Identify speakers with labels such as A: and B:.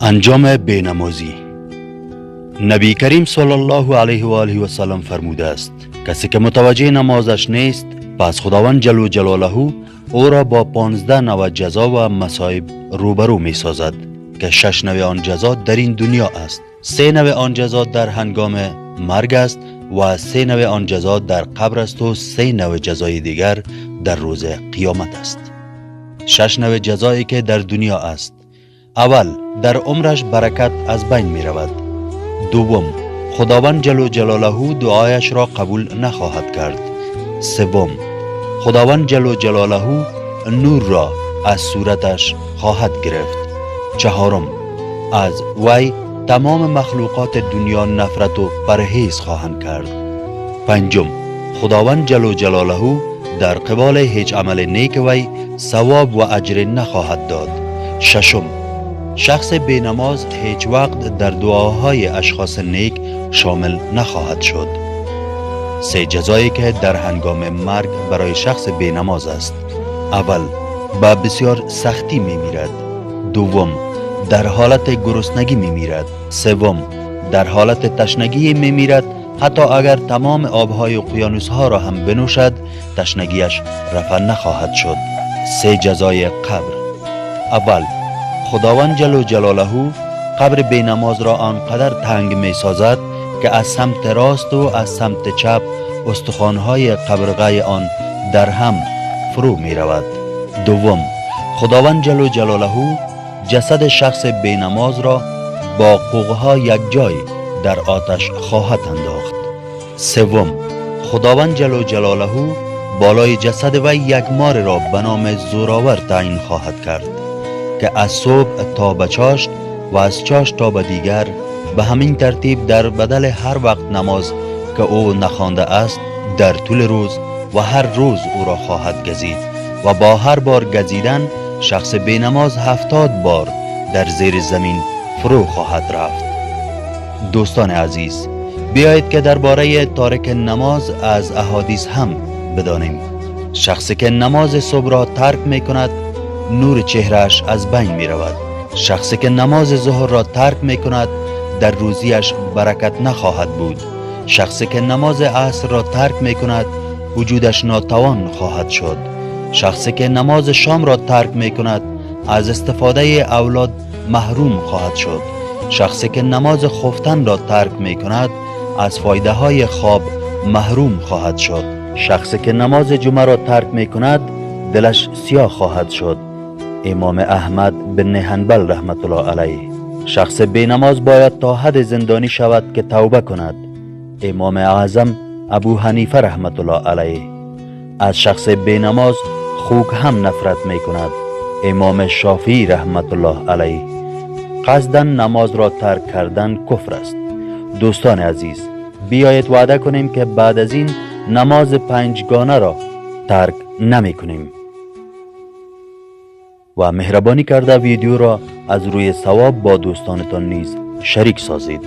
A: انجام بینمازی. نبی کریم صلی الله علیه و آله و سلم فرموده است کسی که متوجه نمازش نیست پس خداوند جل جلاله او را با 15 نوع جزا و مصائب روبرو می سازد که 6 نوع آن جزا در این دنیا است، 3 نوع آن جزا در هنگام مرگ است و 3 نوع آن جزا در قبر است و 3 نوع جزای دیگر در روز قیامت است. 6 نوع جزایی که در دنیا است: اول، در عمرش برکت از بین می رود. دوم، خداوند جل جلاله دعایش را قبول نخواهد کرد. سوم، خداوند جل جلاله نور را از صورتش خواهد گرفت. چهارم، از وی تمام مخلوقات دنیا نفرت و پرهیز خواهند کرد. پنجم، خداوند جل جلاله در قبال هیچ عمل نیک وی ثواب و اجر نخواهد داد. ششم، شخص بینماز هیچ وقت در دعاهای اشخاص نیک شامل نخواهد شد. 3 جزایی که در هنگام مرگ برای شخص بینماز است: اول، با بسیار سختی می میرد. دوم، در حالت گرسنگی می میرد. سوم، در حالت تشنگی می میرد. حتی اگر تمام آبهای اقیانوس‌ها را هم بنوشد تشنگیش رفع نخواهد شد. 3 جزای قبر: اول، خداوند جل جلاله قبر بینماز را آنقدر تنگ می سازد که از سمت راست و از سمت چپ استخوان‌های قبرغه آن در هم فرو می رود. دوم، خداوند جل جلاله جسد شخص بینماز را با قوقها یک جای در آتش خواهد انداخت. سوم، خداوند جل جلاله بالای جسد وی یک مار را به نام زورآور تعیین خواهد کرد که از صبح تا به چاشت و از چاشت تا به دیگر به همین ترتیب در بدل هر وقت نماز که او نخوانده است در طول روز و هر روز او را خواهد گزید و با هر بار گزیدن شخص بینماز 70 بار در زیر زمین فرو خواهد رفت. دوستان عزیز، بیایید که درباره تارک نماز از احادیث هم بدانیم. شخصی که نماز صبح را ترک می کند نور چهرهش از بین می رود. شخصی که نماز ظهر را ترک می کند در روزیش برکت نخواهد بود. شخصی که نماز عصر را ترک می کند وجودش ناتوان خواهد شد. شخصی که نماز شام را ترک می کند از استفاده اولاد محروم خواهد شد. شخصی که نماز خفتن را ترک می کند از فایده های خواب محروم خواهد شد. شخصی که نماز جمعه را ترک می کند دلش سیاه خواهد شد. امام احمد بن حنبل رحمت الله علیه: شخص بینماز باید تا حد زندانی شود که توبه کند. امام اعظم ابو حنیفه رحمت الله علیه: از شخص بینماز خوک هم نفرت می کند. امام شافعی رحمت الله علیه: قصداً نماز را ترک کردن کفر است. دوستان عزیز، بیایید وعده کنیم که بعد از این نماز 5 گانه را ترک نمی کنیم و مهربانی کرده ویدیو را از روی ثواب با دوستانتان نیز شریک سازید.